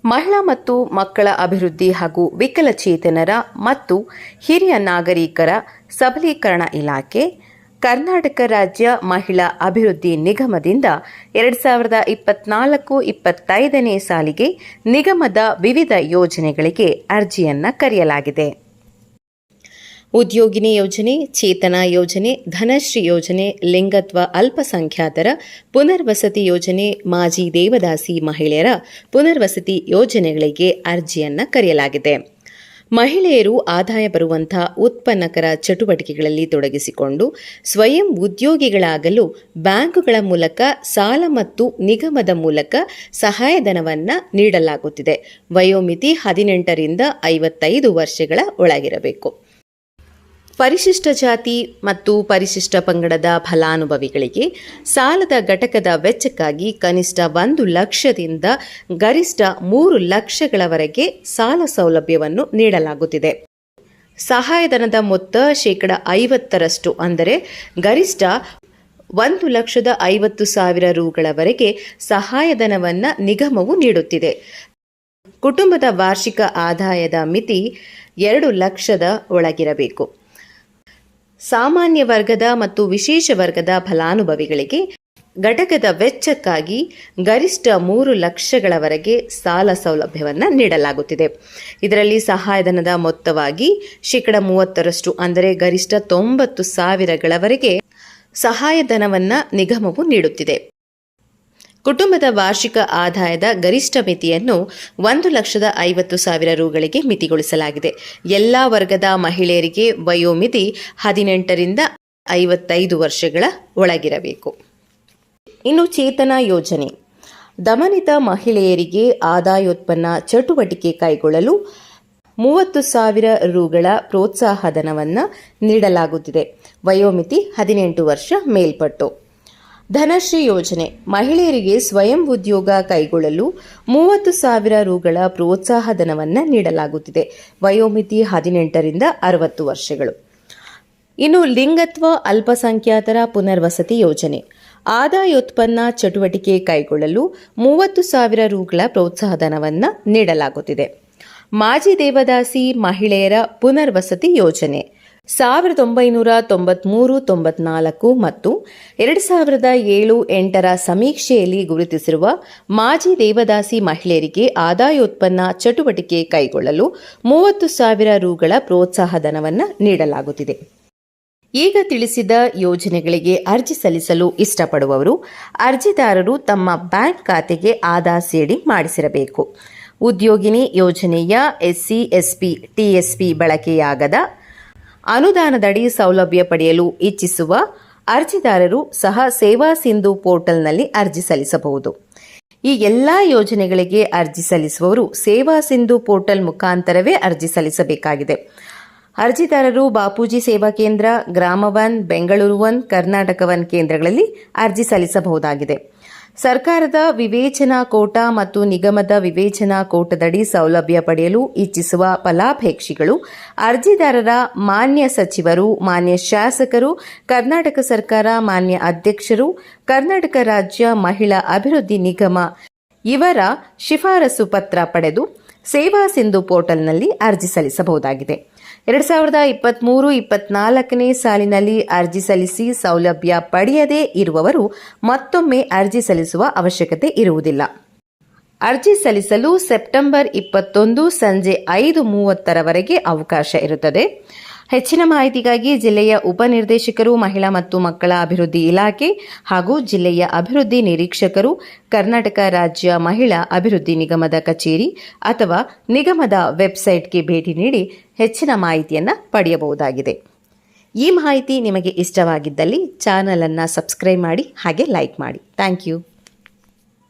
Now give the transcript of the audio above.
ಮಹಿಳಾ ಮತ್ತು ಮಕ್ಕಳ ಅಭಿವೃದ್ಧಿ ಹಾಗೂ ವಿಕಲಚೇತನರ ಮತ್ತು ಹಿರಿಯ ನಾಗರಿಕರ ಸಬಲೀಕರಣ ಇಲಾಖೆ, ಕರ್ನಾಟಕ ರಾಜ್ಯ ಮಹಿಳಾ ಅಭಿವೃದ್ಧಿ ನಿಗಮದಿಂದ 2024-25ನೇ ಸಾಲಿಗೆ ನಿಗಮದ ವಿವಿಧ ಯೋಜನೆಗಳಿಗೆ ಅರ್ಜಿಯನ್ನು ಕರೆಯಲಾಗಿದೆ. ಉದ್ಯೋಗಿನಿ ಯೋಜನೆ, ಚೇತನ ಯೋಜನೆ, ಧನಶ್ರೀ ಯೋಜನೆ, ಲಿಂಗತ್ವ ಅಲ್ಪಸಂಖ್ಯಾತರ ಪುನರ್ವಸತಿ ಯೋಜನೆ, ಮಾಜಿ ದೇವದಾಸಿ ಮಹಿಳೆಯರ ಪುನರ್ವಸತಿ ಯೋಜನೆಗಳಿಗೆ ಅರ್ಜಿಯನ್ನು ಕರೆಯಲಾಗಿದೆ. ಮಹಿಳೆಯರು ಆದಾಯ ಬರುವಂತಹ ಉತ್ಪನ್ನಕರ ಚಟುವಟಿಕೆಗಳಲ್ಲಿ ತೊಡಗಿಸಿಕೊಂಡು ಸ್ವಯಂ ಉದ್ಯೋಗಿಗಳಾಗಲು ಬ್ಯಾಂಕುಗಳ ಮೂಲಕ ಸಾಲ ಮತ್ತು ನಿಗಮದ ಮೂಲಕ ಸಹಾಯಧನವನ್ನು ನೀಡಲಾಗುತ್ತಿದೆ. ವಯೋಮಿತಿ 18ರಿಂದ 55 ವರ್ಷಗಳ ಒಳಗಿರಬೇಕು. ಪರಿಶಿಷ್ಟ ಜಾತಿ ಮತ್ತು ಪರಿಶಿಷ್ಟ ಪಂಗಡದ ಫಲಾನುಭವಿಗಳಿಗೆ ಸಾಲದ ಘಟಕದ ವೆಚ್ಚಕ್ಕಾಗಿ ಕನಿಷ್ಠ 1 ಲಕ್ಷದಿಂದ ಗರಿಷ್ಠ 3 ಲಕ್ಷಗಳವರೆಗೆ ಸಾಲ ಸೌಲಭ್ಯವನ್ನು ನೀಡಲಾಗುತ್ತಿದೆ. ಸಹಾಯಧನದ ಮೊತ್ತ 50% ಅಂದರೆ ಗರಿಷ್ಠ 1,50,000 ರೂಗಳವರೆಗೆ ಸಹಾಯಧನವನ್ನು ನಿಗಮವು ನೀಡುತ್ತಿದೆ. ಕುಟುಂಬದ ವಾರ್ಷಿಕ ಆದಾಯದ ಮಿತಿ 2 ಲಕ್ಷದ ಒಳಗಿರಬೇಕು. ಸಾಮಾನ್ಯ ವರ್ಗದ ಮತ್ತು ವಿಶೇಷ ವರ್ಗದ ಫಲಾನುಭವಿಗಳಿಗೆ ಘಟಕದ ವೆಚ್ಚಕ್ಕಾಗಿ ಗರಿಷ್ಠ 3 ಲಕ್ಷಗಳವರೆಗೆ ಸಾಲ ಸೌಲಭ್ಯವನ್ನು ನೀಡಲಾಗುತ್ತಿದೆ. ಇದರಲ್ಲಿ ಸಹಾಯಧನದ ಮೊತ್ತವಾಗಿ 30% ಅಂದರೆ ಗರಿಷ್ಠ 90,000ಗಳವರೆಗೆ ಸಹಾಯಧನವನ್ನು ನಿಗಮವು ನೀಡುತ್ತಿದೆ. ಕುಟುಂಬದ ವಾರ್ಷಿಕ ಆದಾಯದ ಗರಿಷ್ಠ ಮಿತಿಯನ್ನು 1,50,000 ರೂಗಳಿಗೆ ಮಿತಿಗೊಳಿಸಲಾಗಿದೆ. ಎಲ್ಲ ವರ್ಗದ ಮಹಿಳೆಯರಿಗೆ ವಯೋಮಿತಿ 18ರಿಂದ 55 ವರ್ಷಗಳ ಒಳಗಿರಬೇಕು. ಇನ್ನು ಚೇತನ ಯೋಜನೆ, ದಮನಿತ ಮಹಿಳೆಯರಿಗೆ ಆದಾಯೋತ್ಪನ್ನ ಚಟುವಟಿಕೆ ಕೈಗೊಳ್ಳಲು 30,000 ರೂಗಳ ಪ್ರೋತ್ಸಾಹಧನವನ್ನು ನೀಡಲಾಗುತ್ತಿದೆ. ವಯೋಮಿತಿ 18 ವರ್ಷ ಮೇಲ್ಪಟ್ಟು. ಧನಶ್ರೀ ಯೋಜನೆ, ಮಹಿಳೆಯರಿಗೆ ಸ್ವಯಂ ಉದ್ಯೋಗ ಕೈಗೊಳ್ಳಲು 30,000 ರೂಗಳ ಪ್ರೋತ್ಸಾಹಧನವನ್ನು ನೀಡಲಾಗುತ್ತಿದೆ. ವಯೋಮಿತಿ 18ರಿಂದ 60 ವರ್ಷಗಳು. ಇನ್ನು ಲಿಂಗತ್ವ ಅಲ್ಪಸಂಖ್ಯಾತರ ಪುನರ್ವಸತಿ ಯೋಜನೆ, ಆದಾಯೋತ್ಪನ್ನ ಚಟುವಟಿಕೆ ಕೈಗೊಳ್ಳಲು 30,000 ರೂಗಳ ಪ್ರೋತ್ಸಾಹಧನವನ್ನು ನೀಡಲಾಗುತ್ತಿದೆ. ಮಾಜಿ ದೇವದಾಸಿ ಮಹಿಳೆಯರ ಪುನರ್ವಸತಿ ಯೋಜನೆ 1993-94 ಮತ್ತು 2007-8ರ ಸಮೀಕ್ಷೆಯಲ್ಲಿ ಗುರುತಿಸಿರುವ ಮಾಜಿ ದೇವದಾಸಿ ಮಹಿಳೆಯರಿಗೆ ಆದಾಯೋತ್ಪನ್ನ ಚಟುವಟಿಕೆ ಕೈಗೊಳ್ಳಲು 30,000 ರೂಗಳ ಪ್ರೋತ್ಸಾಹಧನವನ್ನು ನೀಡಲಾಗುತ್ತಿದೆ. ಈಗ ತಿಳಿಸಿದ ಯೋಜನೆಗಳಿಗೆ ಅರ್ಜಿ ಸಲ್ಲಿಸಲು ಇಷ್ಟಪಡುವವರು ಅರ್ಜಿದಾರರು ತಮ್ಮ ಬ್ಯಾಂಕ್ ಖಾತೆಗೆ ಆಧಾರ್ ಸೀಡಿಂಗ್ ಮಾಡಿಸಿರಬೇಕು. ಉದ್ಯೋಗಿನಿ ಯೋಜನೆಯ SC, SP, TSP ಬಳಕೆಯಾಗದ ಅನುದಾನದಡಿ ಸೌಲಭ್ಯ ಪಡೆಯಲು ಇಚ್ಛಿಸುವ ಅರ್ಜಿದಾರರು ಸಹ ಸೇವಾ ಸಿಂಧು ಪೋರ್ಟಲ್ನಲ್ಲಿ ಅರ್ಜಿ ಸಲ್ಲಿಸಬಹುದು. ಈ ಎಲ್ಲ ಯೋಜನೆಗಳಿಗೆ ಅರ್ಜಿ ಸಲ್ಲಿಸುವವರು ಸೇವಾ ಸಿಂಧು ಪೋರ್ಟಲ್ ಮುಖಾಂತರವೇ ಅರ್ಜಿ ಸಲ್ಲಿಸಬೇಕಾಗಿದೆ. ಅರ್ಜಿದಾರರು ಬಾಪೂಜಿ ಸೇವಾ ಕೇಂದ್ರ, ಗ್ರಾಮ 1, ಬೆಂಗಳೂರು 1, ಕರ್ನಾಟಕ 1 ಕೇಂದ್ರಗಳಲ್ಲಿ ಅರ್ಜಿ ಸಲ್ಲಿಸಬಹುದಾಗಿದೆ. ಸರ್ಕಾರದ ವಿವೇಚನಾ ಕೋಟ ಮತ್ತು ನಿಗಮದ ವಿವೇಚನಾ ಕೋಟದಡಿ ಸೌಲಭ್ಯ ಪಡೆಯಲು ಇಚ್ಛಿಸುವ ಫಲಾಪೇಕ್ಷಿಗಳು ಅರ್ಜಿದಾರರ ಮಾನ್ಯ ಸಚಿವರು, ಮಾನ್ಯ ಶಾಸಕರು, ಕರ್ನಾಟಕ ಸರ್ಕಾರ ಮಾನ್ಯ ಅಧ್ಯಕ್ಷರು, ಕರ್ನಾಟಕ ರಾಜ್ಯ ಮಹಿಳಾ ಅಭಿವೃದ್ಧಿ ನಿಗಮ ಇವರ ಶಿಫಾರಸು ಪತ್ರ ಪಡೆದು ಸೇವಾ ಸಿಂಧು ಪೋರ್ಟಲ್ನಲ್ಲಿ ಅರ್ಜಿ ಸಲ್ಲಿಸಬಹುದಾಗಿದೆ. 2023-24ನೇ ಸಾಲಿನಲ್ಲಿ ಅರ್ಜಿ ಸಲ್ಲಿಸಿ ಸೌಲಭ್ಯ ಪಡೆಯದೇ ಇರುವವರು ಮತ್ತೊಮ್ಮೆ ಅರ್ಜಿ ಸಲ್ಲಿಸುವ ಅವಶ್ಯಕತೆ ಇರುವುದಿಲ್ಲ. ಅರ್ಜಿ ಸಲ್ಲಿಸಲು ಸೆಪ್ಟೆಂಬರ್ 21 ಸಂಜೆ 5:30ರವರೆಗೆ ಅವಕಾಶ ಇರುತ್ತದೆ. ಹೆಚ್ಚಿನ ಮಾಹಿತಿಗಾಗಿ ಜಿಲ್ಲೆಯ ಉಪನಿರ್ದೇಶಕರು, ಮಹಿಳಾ ಮತ್ತು ಮಕ್ಕಳ ಅಭಿವೃದ್ಧಿ ಇಲಾಖೆ ಹಾಗೂ ಜಿಲ್ಲೆಯ ಅಭಿವೃದ್ಧಿ ನಿರೀಕ್ಷಕರು, ಕರ್ನಾಟಕ ರಾಜ್ಯ ಮಹಿಳಾ ಅಭಿವೃದ್ಧಿ ನಿಗಮದ ಕಚೇರಿ ಅಥವಾ ನಿಗಮದ ವೆಬ್ಸೈಟ್ಗೆ ಭೇಟಿ ನೀಡಿ ಹೆಚ್ಚಿನ ಮಾಹಿತಿಯನ್ನು ಪಡೆಯಬಹುದಾಗಿದೆ. ಈ ಮಾಹಿತಿ ನಿಮಗೆ ಇಷ್ಟವಾಗಿದ್ದಲ್ಲಿ ಚಾನಲ್ ಅನ್ನು ಸಬ್ಸ್ಕ್ರೈಬ್ ಮಾಡಿ ಹಾಗೆ ಲೈಕ್ ಮಾಡಿ. Thank you.